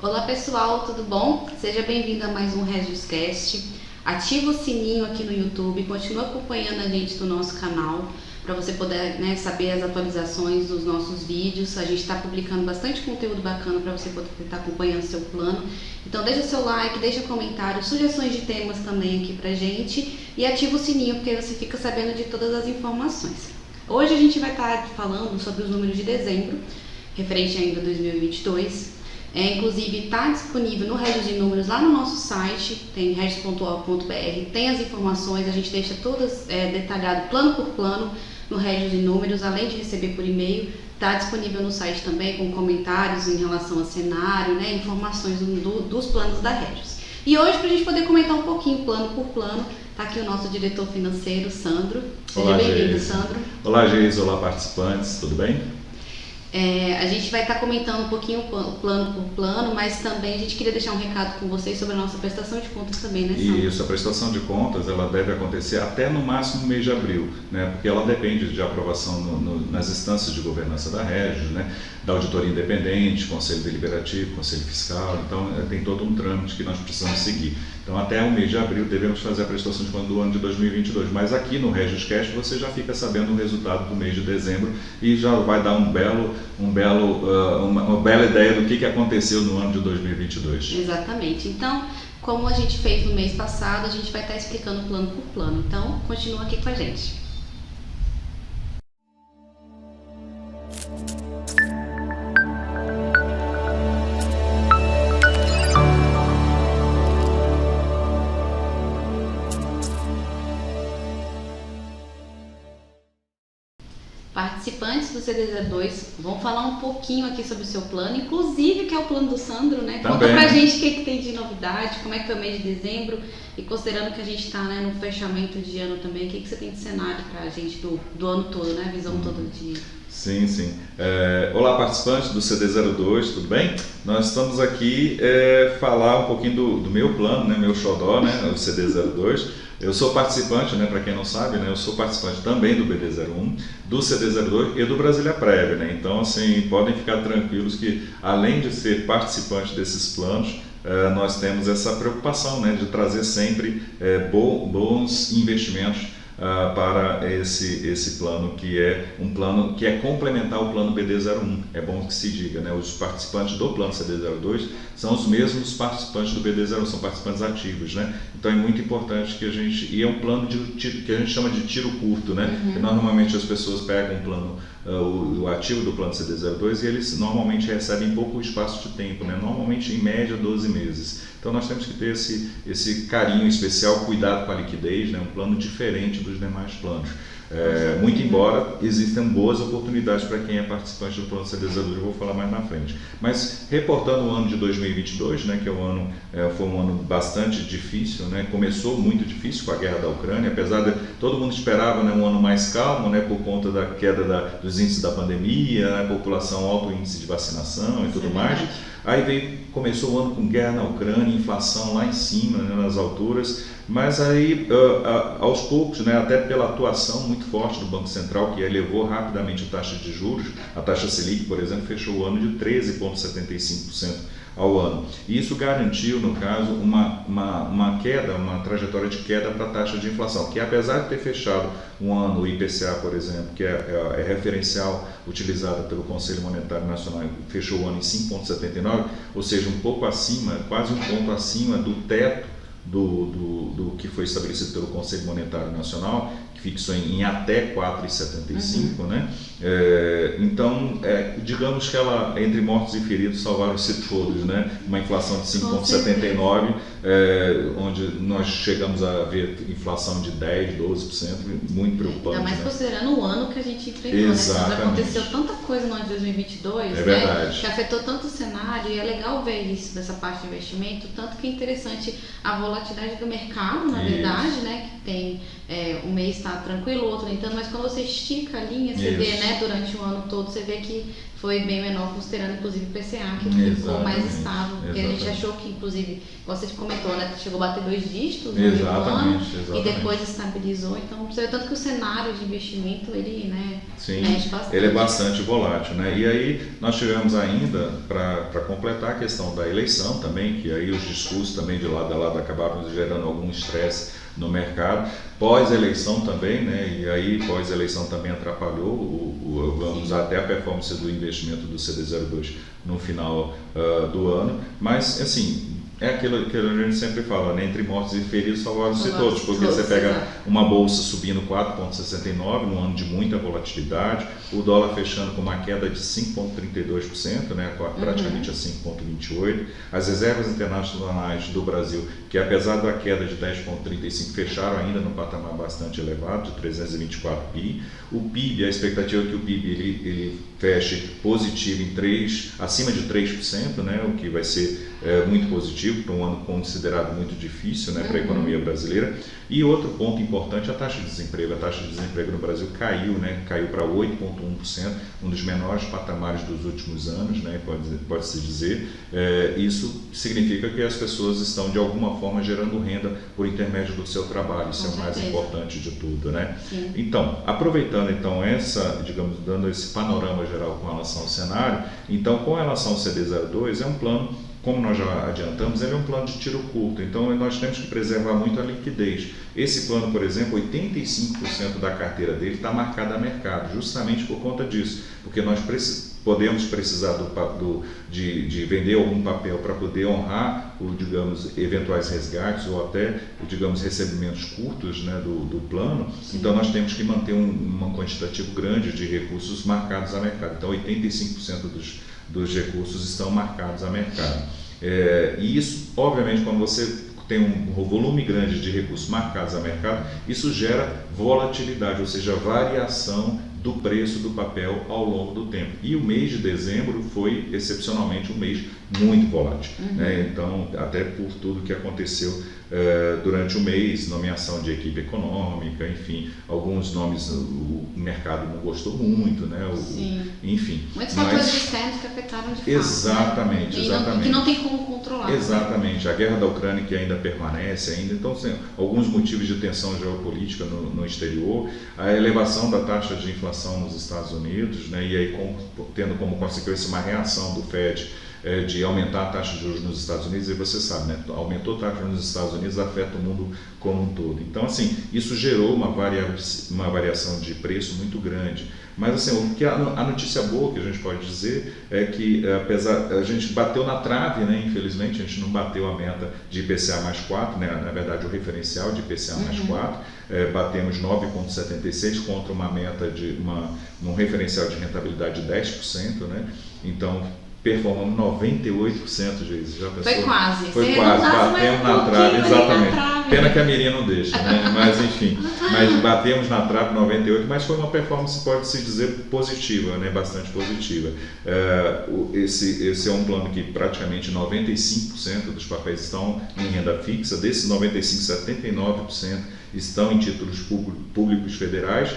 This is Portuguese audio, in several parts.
Olá pessoal, tudo bom? Seja bem-vindo a mais um Regioscast. Ativa o sininho aqui no YouTube, continua acompanhando a gente do nosso canal para você poder saber as atualizações dos nossos vídeos. A gente está publicando bastante conteúdo bacana para você poder estar acompanhando seu plano. Então deixa seu like, deixa comentário, sugestões de temas também aqui pra gente e ativa o sininho porque você fica sabendo de todas as informações. Hoje a gente vai estar falando sobre os números de dezembro, referente ainda a 2022. Inclusive está disponível no Regis de Números lá no nosso site, tem regis.org.br, tem as informações, a gente deixa todas detalhado plano por plano no Regis de Números, além de receber por e-mail, está disponível no site também com comentários em relação ao cenário, informações dos planos da Regis. E hoje, para a gente poder comentar um pouquinho plano por plano, está aqui o nosso diretor financeiro, Sandro. Seja bem-vindo, Sandro. Olá, Geis. Olá, participantes. Tudo bem? A gente vai estar comentando um pouquinho plano por plano, mas também a gente queria deixar um recado com vocês sobre a nossa prestação de contas também, né, Sandro? Isso, a prestação de contas ela deve acontecer até no máximo no mês de abril, porque ela depende de aprovação nas instâncias de governança da Regis, da auditoria independente, conselho deliberativo, conselho fiscal, então tem todo um trâmite que nós precisamos seguir. Então até o mês de abril devemos fazer a prestação de contas do ano de 2022, mas aqui no Regioscast você já fica sabendo o resultado do mês de dezembro e já vai dar uma bela ideia do que aconteceu no ano de 2022. Exatamente. Então, como a gente fez no mês passado, a gente vai estar explicando plano por plano. Então, continua aqui com a gente. Participantes do CD02 vão falar um pouquinho aqui sobre o seu plano, inclusive que é o plano do Sandro, né? Também. Conta pra gente o que tem de novidade, como é que foi o mês de dezembro e considerando que a gente está no fechamento de ano também, o que você tem de cenário pra gente do ano todo, né? A visão toda de... Sim. Olá, participantes do CD02, tudo bem? Nós estamos aqui falar um pouquinho do meu plano, meu xodó, o CD02. Eu sou participante, para quem não sabe, eu sou participante também do BD01, do CD02 e do Brasília Prévia, Então, assim, podem ficar tranquilos que, além de ser participante desses planos, nós temos essa preocupação, de trazer sempre bons investimentos para esse plano, que é um plano que é complementar ao plano BD01. É bom que se diga, os participantes do plano CD02 são os mesmos participantes do BD01, são participantes ativos, Então é muito importante que a gente... E é um plano que a gente chama de tiro curto, Porque normalmente as pessoas pegam um plano, o ativo do plano CD02 e eles normalmente recebem pouco espaço de tempo, Normalmente em média 12 meses. Então nós temos que ter esse carinho especial, cuidado com a liquidez, um plano diferente dos demais planos. Muito embora existam boas oportunidades para quem é participante do plano CD02, eu vou falar mais na frente. Mas reportando o ano de 2022, que foi um ano bastante difícil, começou muito difícil com a guerra da Ucrânia, apesar de todo mundo esperava um ano mais calmo, por conta da queda dos índices da pandemia, a população alto índice de vacinação e tudo mais. Aí começou o ano com guerra na Ucrânia, inflação lá em cima, nas alturas, mas aí aos poucos, até pela atuação muito forte do Banco Central, que elevou rapidamente a taxa de juros, a taxa Selic, por exemplo, fechou o ano de 13,75% ao ano. E isso garantiu, no caso, uma queda, uma trajetória de queda para a taxa de inflação, que apesar de ter fechado um ano, o IPCA, por exemplo, que é referencial utilizada pelo Conselho Monetário Nacional, fechou o ano em 5,79, ou seja, um pouco acima, quase um ponto acima do teto do que foi estabelecido pelo Conselho Monetário Nacional, que fixou em até 4,75, Então, digamos que ela, entre mortos e feridos, salvaram-se todos, Uma inflação de 5,79, onde nós chegamos a ver inflação de 10%, 12%, muito preocupante. Ainda mais considerando o ano que a gente enfrentou, Exatamente. Aconteceu tanta coisa no ano de 2022, verdade. Que afetou tanto o cenário, e é legal ver isso dessa parte de investimento, tanto que é interessante a volatilidade do mercado, na verdade, que tem um mês está tranquilo, o outro nem tanto, mas quando você estica a linha, você vê, durante o ano todo, você vê que foi bem menor, considerando inclusive o PCA, que ficou mais estável, porque a gente achou que, inclusive, você comentou, né, chegou a bater 2 dígitos no ano e depois estabilizou. Então, você vê tanto que o cenário de investimento, ele, né, mexe bastante. Ele é bastante volátil, né? E aí nós tivemos ainda, para completar a questão da eleição também, que aí os discursos também de lado a lado acabaram gerando algum estresse no mercado, pós-eleição também, né? E aí pós-eleição também atrapalhou vamos até a performance do investimento do CD02 no final do ano, mas assim, é aquilo que a gente sempre fala, né? Entre mortos e feridos salvaram-se todos, porque você pega uma bolsa subindo 4,69 num ano de muita volatilidade, o dólar fechando com uma queda de 5,32%, né? Praticamente a 5,28%, as reservas internacionais do Brasil, que apesar da queda de 10,35%, fecharam ainda no patamar bastante elevado, de 324 bi. O PIB, a expectativa é que o PIB ele feche positivo acima de 3%, né? O que vai ser muito positivo para um ano considerado muito difícil, né, para a economia brasileira. E outro ponto importante, a taxa de desemprego. A taxa de desemprego no Brasil caiu, né, caiu para 8,1%, um dos menores patamares dos últimos anos, né, pode-se dizer. Isso significa que as pessoas estão, de alguma forma, gerando renda por intermédio do seu trabalho. Isso é o mais importante de tudo, né? Sim. Então, aproveitando então dando esse panorama geral com relação ao cenário, então com relação ao CD02 é um plano, como nós já adiantamos, ele é um plano de tiro curto, então nós temos que preservar muito a liquidez. Esse plano, por exemplo, 85% da carteira dele está marcada a mercado, justamente por conta disso, porque nós podemos precisar de vender algum papel para poder honrar eventuais resgates ou até, recebimentos curtos, né, do plano. Sim. Então nós temos que manter um quantitativo grande de recursos marcados a mercado. Então 85% dos recursos estão marcados a mercado. E isso, obviamente, quando você tem um volume grande de recursos marcados a mercado, isso gera volatilidade, ou seja, variação do preço do papel ao longo do tempo. E o mês de dezembro foi excepcionalmente um mês muito volátil. Né? Então, até por tudo que aconteceu durante o mês, nomeação de equipe econômica, enfim, alguns nomes o mercado não gostou muito, né? Enfim. Muitos fatores externos que afetaram de fato. Exatamente, né? exatamente. Que não tem como controlar. Exatamente. A guerra da Ucrânia que ainda permanece ainda, então tem alguns motivos de tensão geopolítica no exterior, a elevação da taxa de inflação nos Estados Unidos, né? E aí tendo como consequência uma reação do FED de aumentar a taxa de juros nos Estados Unidos, e você sabe, né? Aumentou a taxa nos Estados Unidos, afeta o mundo como um todo. Então, assim, isso gerou uma variação de preço muito grande. Mas, assim, a notícia boa que a gente pode dizer é que, apesar, a gente bateu na trave, né? Infelizmente, a gente não bateu a meta de IPCA mais 4, né? Na verdade, o referencial de IPCA mais 4, batemos 9,76 contra uma meta de um referencial de rentabilidade de 10%, né? Então, performamos 98%, Geise. Já pensou? Foi quase. Foi quase, batemos na trave, exatamente. Pena que a Mirinha não deixa, né? Mas enfim, batemos na trave 98%, mas foi uma performance, pode-se dizer, positiva, né? Bastante positiva. Esse é um plano que praticamente 95% dos papéis estão em renda fixa, desses 95%, 79% estão em títulos públicos federais,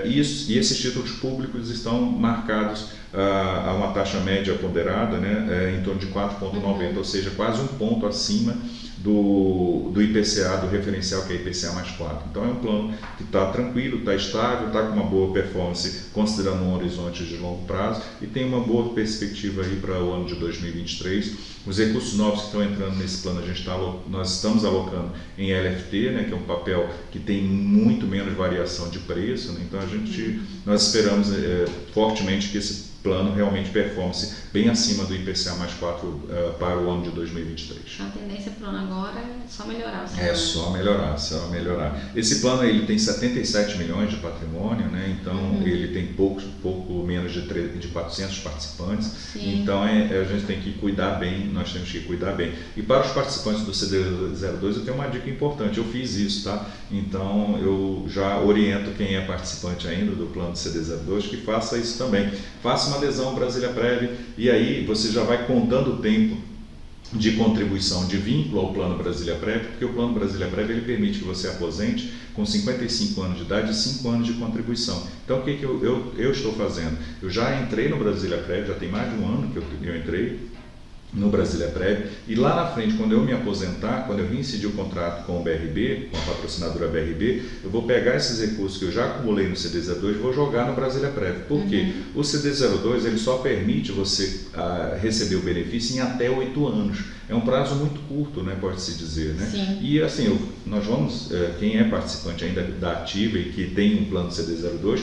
e esses títulos públicos estão marcados a uma taxa média ponderada, né, em torno de 4,90, ou seja, quase um ponto acima do IPCA, do referencial que é IPCA mais 4. Então é um plano que está tranquilo, está estável, está com uma boa performance considerando um horizonte de longo prazo e tem uma boa perspectiva aí para o ano de 2023. Os recursos novos que estão entrando nesse plano, nós estamos alocando em LFT, né, que é um papel que tem muito menos variação de preço, né, então nós esperamos fortemente que esse plano realmente performance bem acima do IPCA mais 4 para o ano de 2023. A tendência para o ano agora é só melhorar. Só melhorar. Esse plano ele tem 77 milhões de patrimônio, né? Então ele tem pouco menos de 400 participantes. Sim. Então a gente tem que cuidar bem, nós temos que cuidar bem. E para os participantes do CD02 eu tenho uma dica importante, eu fiz isso, tá? Então eu já oriento quem é participante ainda do plano CD02 que faça isso também. Faça uma adesão ao Brasília Prev e aí você já vai contando o tempo de contribuição de vínculo ao Plano Brasília Prévia, porque o Plano Brasília Prévia ele permite que você aposente com 55 anos de idade e 5 anos de contribuição. Então, o que eu estou fazendo? Eu já entrei no Brasília Prévia, já tem mais de um ano que eu entrei no Brasília Prévia, e lá na frente, quando eu me aposentar, quando eu reincidir o contrato com o BRB, com a patrocinadora BRB, eu vou pegar esses recursos que eu já acumulei no CD02 e vou jogar no Brasília Prévia. Por quê? O CD02 ele só permite você receber o benefício em até 8 anos. É um prazo muito curto, né, pode-se dizer, né? Sim. E assim, nós vamos, quem é participante ainda da Ativa e que tem um plano CD02,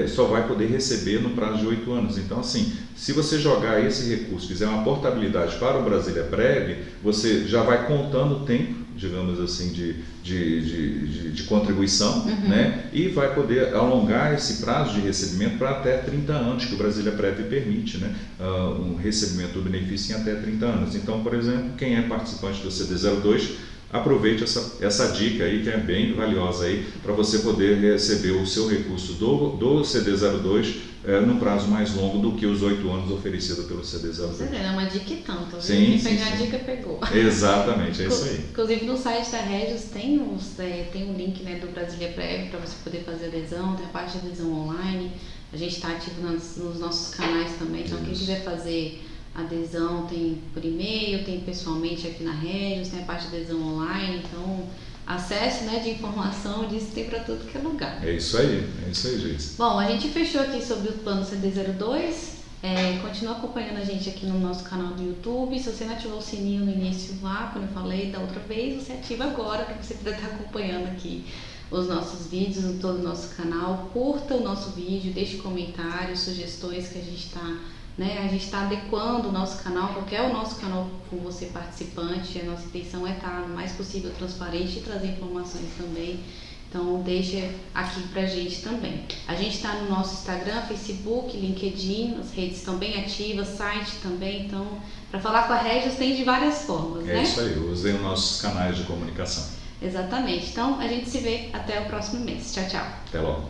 só vai poder receber no prazo de 8 anos. Então, assim, se você jogar esse recurso, fizer uma portabilidade para o Brasília Prévia, você já vai contando o tempo, digamos assim, de contribuição, né? E vai poder alongar esse prazo de recebimento para até 30 anos, que o Brasília Prévia permite, né? Um recebimento do benefício em até 30 anos. Então, por exemplo, quem é participante do CD02, aproveite essa dica aí, que é bem valiosa aí, para você poder receber o seu recurso do CD02 no prazo mais longo do que os 8 anos oferecido pelo CD02. É uma dica e tanto. Sim, Quem pegar a dica, pegou. Exatamente, é isso aí. Inclusive no site da Regis tem um link, né, do Brasília Prévia para você poder fazer adesão, tem a parte de adesão online. A gente está ativo nos nossos canais também, então quem quiser fazer adesão tem por e-mail, tem pessoalmente aqui na Regis, tem a parte de adesão online, então acesso, né, de informação disso tem para tudo que é lugar. É isso aí, gente. Bom, a gente fechou aqui sobre o plano CD02, continua acompanhando a gente aqui no nosso canal do YouTube. Se você não ativou o sininho no início lá, quando eu falei da outra vez, você ativa agora para você poder estar acompanhando aqui os nossos vídeos em todo o nosso canal. Curta o nosso vídeo, deixe comentários, sugestões que a gente está... A gente está adequando o nosso canal, porque é o nosso canal com você participante. A nossa intenção é estar o mais possível transparente e trazer informações também. Então deixa aqui pra gente também. A gente está no nosso Instagram, Facebook, LinkedIn, as redes estão bem ativas, site também. Então, para falar com a Regis tem de várias formas, né? É isso aí, usem os nossos canais de comunicação. Exatamente. Então a gente se vê até o próximo mês. Tchau, tchau. Até logo.